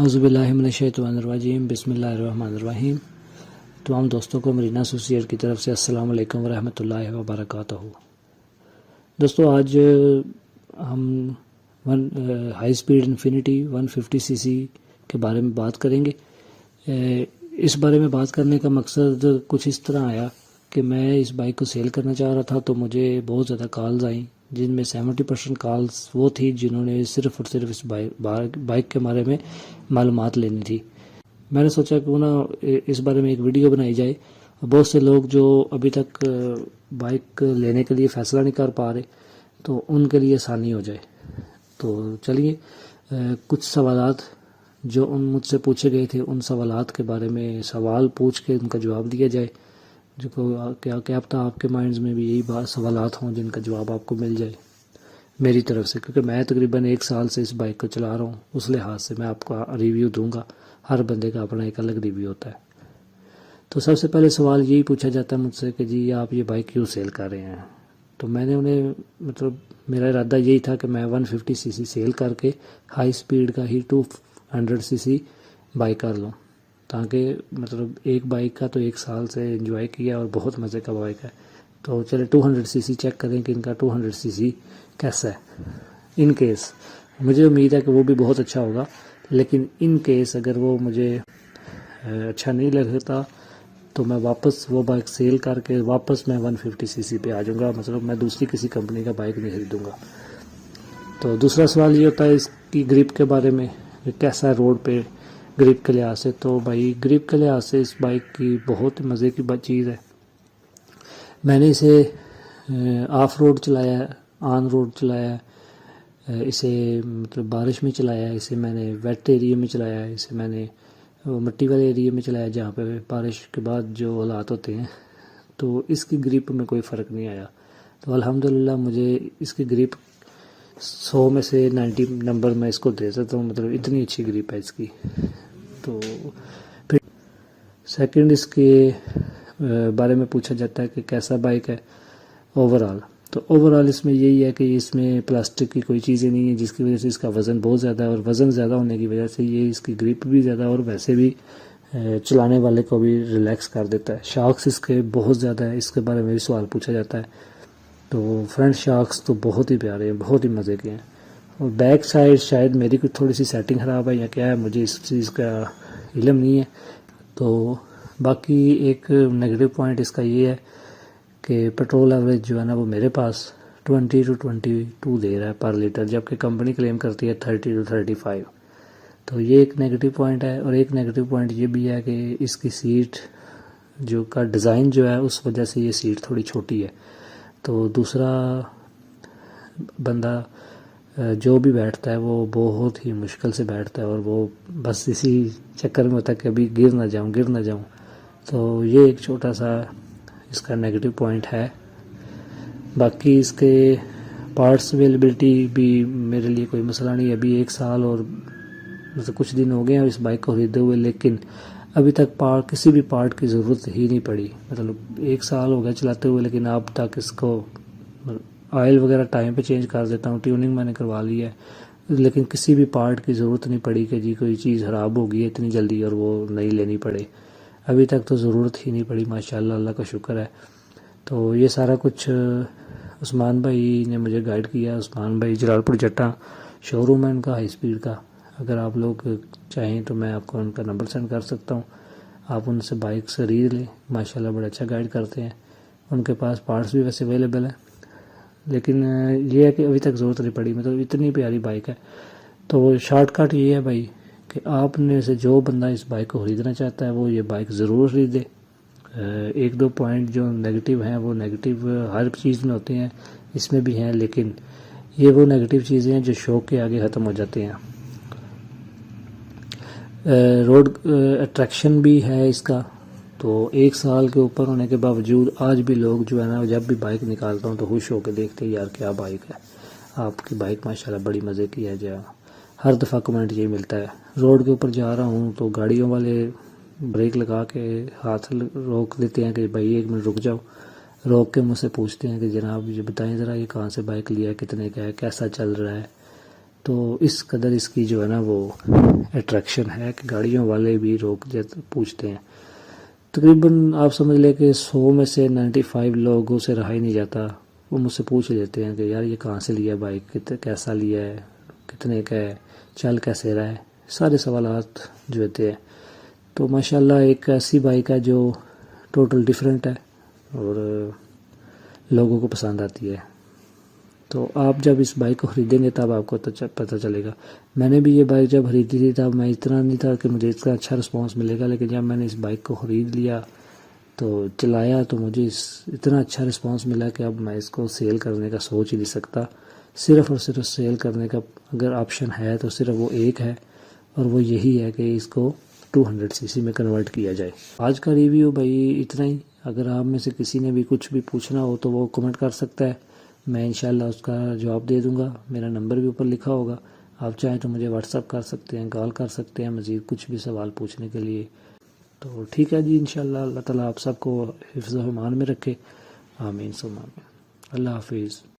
اعوذ باللہ من الشیطان الرجیم، بسم اللہ الرحمن الرحیم۔ تمام دوستوں کو مرینا ایسوسی ایٹ کی طرف سے السلام علیکم ورحمۃ اللہ وبرکاتہ۔ دوستو آج ہم ہائی سپیڈ انفینٹی 150 سی سی کے بارے میں بات کریں گے۔ اس بارے میں بات کرنے کا مقصد کچھ اس طرح آیا کہ میں اس بائک کو سیل کرنا چاہ رہا تھا، تو مجھے بہت زیادہ کالز آئیں، جن میں 70% کالز وہ تھی جنہوں نے صرف اور صرف اس بائک کے بارے میں معلومات لینی تھی۔ میں نے سوچا کہ اس بارے میں ایک ویڈیو بنائی جائے۔ بہت سے لوگ جو ابھی تک بائک لینے کے لیے فیصلہ نہیں کر پا رہے، تو ان کے لیے آسانی ہو جائے۔ تو چلیے کچھ سوالات جو مجھ سے پوچھے گئے تھے، ان سوالات کے بارے میں سوال پوچھ کے ان کا جواب دیا جائے، جو کیا پتہ آپ کے مائنڈز میں بھی یہی سوالات ہوں جن کا جواب آپ کو مل جائے میری طرف سے، کیونکہ میں تقریباً 1 سال سے اس بائک کو چلا رہا ہوں۔ اس لحاظ سے میں آپ کو ریویو دوں گا، ہر بندے کا اپنا ایک الگ ریویو ہوتا ہے۔ تو سب سے پہلے سوال یہی پوچھا جاتا ہے مجھ سے کہ جی آپ یہ بائک کیوں سیل کر رہے ہیں؟ تو میں نے انہیں میرا ارادہ یہی تھا کہ میں 150 سی سی سیل کر کے ہائی سپیڈ کا ہی 200 سی سی بائک کر لوں، تاکہ ایک بائک کا تو 1 سال سے انجوائے کیا اور بہت مزے کا بائک ہے۔ تو چلے 200 سی سی چیک کریں کہ ان کا 200 سی سی کیسا ہے۔ ان کیس مجھے امید ہے کہ وہ بھی بہت اچھا ہوگا، لیکن ان کیس اگر وہ مجھے اچھا نہیں لگتا تو میں واپس وہ بائک سیل کر کے واپس میں 150 سی سی پہ آ جاؤں گا، میں دوسری کسی کمپنی کا بائک نہیں خریدوں گا۔ تو دوسرا سوال یہ ہوتا ہے اس کی گرپ کے بارے میں، کہ کیسا ہے روڈ پہ گرپ کے لحاظ سے۔ تو بھائی گرپ کے لحاظ سے اس بائک کی بہت مزے کی چیز ہے۔ میں نے اسے آف روڈ چلایا ہے، آن روڈ چلایا ہے، اسے بارش میں چلایا ہے، اسے میں نے ویٹ ایریے میں چلایا ہے، اسے میں نے مٹی والے ایریے میں چلایا جہاں پہ بارش کے بعد جو حالات ہوتے ہیں، تو اس کی گرپ میں کوئی فرق نہیں آیا۔ تو الحمدللہ مجھے اس کی گرپ 100 میں سے 90 نمبر میں اس کو دے سکتا ہوں، اتنی اچھی گرپ ہے اس کی۔ تو پھر سیکنڈ اس کے بارے میں پوچھا جاتا ہے کہ کیسا بائک ہے اوورآل۔ تو اوورآل اس میں یہی ہے کہ اس میں پلاسٹک کی کوئی چیزیں نہیں ہیں، جس کی وجہ سے اس کا وزن بہت زیادہ ہے، اور وزن زیادہ ہونے کی وجہ سے یہ اس کی گرپ بھی زیادہ اور ویسے بھی چلانے والے کو بھی ریلیکس کر دیتا ہے۔ شاکس اس کے بہت زیادہ ہے، اس کے بارے میں بھی سوال پوچھا جاتا ہے۔ تو فرنٹ شاکس تو بہت ہی پیارے ہیں، بہت ہی مزے کے ہیں، اور بیک سائڈ شاید میری کوئی تھوڑی سی سیٹنگ خراب ہے یا کیا ہے، مجھے اس چیز کا علم نہیں ہے۔ تو باقی ایک نیگیٹو پوائنٹ اس کا یہ ہے کہ پیٹرول ایوریج جو ہے نا وہ میرے پاس 20 to 22 دے رہا ہے پر لیٹر، جبکہ کمپنی کلیم کرتی ہے 30 to 35۔ تو یہ ایک نیگیٹو پوائنٹ ہے، اور ایک نیگیٹو پوائنٹ یہ بھی ہے کہ اس کی سیٹ جو کا ڈیزائن جو ہے اس وجہ سے یہ سیٹ تھوڑی چھوٹی ہے۔ تو دوسرا بندہ جو بھی بیٹھتا ہے وہ بہت ہی مشکل سے بیٹھتا ہے، اور وہ بس اسی چکر میں ہوتا ہے کہ ابھی گر نہ جاؤں۔ تو یہ ایک چھوٹا سا اس کا نیگیٹو پوائنٹ ہے۔ باقی اس کے پارٹس اویلیبلٹی بھی میرے لیے کوئی مسئلہ نہیں ہے۔ ابھی 1 سال اور کچھ دن ہو گئے ہیں اس بائک کو خریدے ہوئے، لیکن ابھی تک کسی بھی پارٹ کی ضرورت ہی نہیں پڑی۔ 1 سال ہو گیا چلاتے ہوئے، لیکن اب تک اس کو آئل وغیرہ ٹائم پہ چینج کر دیتا ہوں، ٹیوننگ میں نے کروا لی ہے، لیکن کسی بھی پارٹ کی ضرورت نہیں پڑی کہ جی کوئی چیز خراب ہو گئی ہے اتنی جلدی اور وہ نئی لینی پڑے۔ ابھی تک تو ضرورت ہی نہیں پڑی، ماشاءاللہ، اللہ کا شکر ہے۔ تو یہ سارا کچھ عثمان بھائی نے مجھے گائیڈ کیا۔ عثمان بھائی جلال پور جٹا شو روم ہے ان کا ہائی سپیڈ کا۔ اگر آپ لوگ چاہیں تو میں آپ کو ان کا نمبر سینڈ کر سکتا ہوں، آپ ان سے بائک سے خرید لیں، ماشاءاللہ بڑا اچھا گائیڈ کرتے ہیں۔ ان کے پاس پارٹس بھی ویسے اویلیبل ہیں، لیکن یہ ہے کہ ابھی تک ضرورت نہیں پڑی، اتنی پیاری بائک ہے۔ تو شارٹ کٹ یہ ہے بھائی کہ آپ نے سے جو بندہ اس بائک کو خریدنا چاہتا ہے وہ یہ بائک ضرور خریدے۔ 1-2 پوائنٹ جو نیگیٹو ہیں وہ نیگیٹو ہر چیز میں ہوتے ہیں، اس میں بھی ہیں، لیکن یہ وہ نیگیٹو چیزیں ہیں جو شوق کے آگے ختم ہو جاتے ہیں۔ روڈ اٹریکشن بھی ہے اس کا۔ تو 1 سال کے اوپر ہونے کے باوجود آج بھی لوگ جو ہے نا جب بھی بائک نکالتا ہوں تو خوش ہو کے دیکھتے ہیں، یار کیا بائک ہے، آپ کی بائک ماشاءاللہ بڑی مزے کی ہے۔ جو ہر دفعہ کمنٹ یہی ملتا ہے۔ روڈ کے اوپر جا رہا ہوں تو گاڑیوں والے بریک لگا کے ہاتھ روک دیتے ہیں کہ بھائی 1 منٹ رک جاؤ، روک کے مجھ سے پوچھتے ہیں کہ جناب یہ بتائیں ذرا یہ کہاں سے بائک لیا ہے، کتنے کا ہے، کیسا چل رہا ہے۔ تو اس قدر اس کی جو ہے نا وہ اٹریکشن ہے کہ گاڑیوں والے بھی روک جاتے پوچھتے ہیں. تقریباً آپ سمجھ لیں کہ 100 میں سے 95 لوگوں سے رہا ہی نہیں جاتا. وہ مجھ سے پوچھ لیتے ہیں کہ یار یہ کہاں سے لیا بائک, کیسا لیا ہے, کتنے کا ہے, چل کیسے رہا ہے, سارے سوالات جو ہوتے ہیں. تو ماشاءاللہ ایک ایسی بائک ہے جو ٹوٹل ڈیفرنٹ ہے اور لوگوں کو پسند آتی ہے. تو آپ جب اس بائک کو خریدیں گے تب آپ کو پتہ چلے گا. میں نے بھی یہ بائک جب خریدی تھی تب میں اتنا نہیں تھا کہ مجھے اتنا اچھا رسپانس ملے گا, لیکن جب میں نے اس بائک کو خرید لیا تو چلایا تو مجھے اتنا اچھا رسپانس ملا کہ اب میں اس کو سیل کرنے کا سوچ ہی نہیں سکتا. صرف اور صرف سیل کرنے کا اگر آپشن ہے تو صرف وہ ایک ہے, اور وہ یہی ہے کہ اس کو 200 cc میں کنورٹ کیا جائے. آج کا ریویو بھائی اتنا ہی. اگر آپ میں سے کسی نے بھی کچھ بھی پوچھنا ہو تو وہ کمنٹ کر سکتا ہے, میں انشاءاللہ اس کا جواب دے دوں گا. میرا نمبر بھی اوپر لکھا ہوگا, آپ چاہیں تو مجھے واٹس اپ کر سکتے ہیں, کال کر سکتے ہیں مزید کچھ بھی سوال پوچھنے کے لیے. تو ٹھیک ہے جی, انشاءاللہ اللہ تعالیٰ آپ سب کو حفظ و امان میں رکھے. آمین ثم آمین. اللہ حافظ.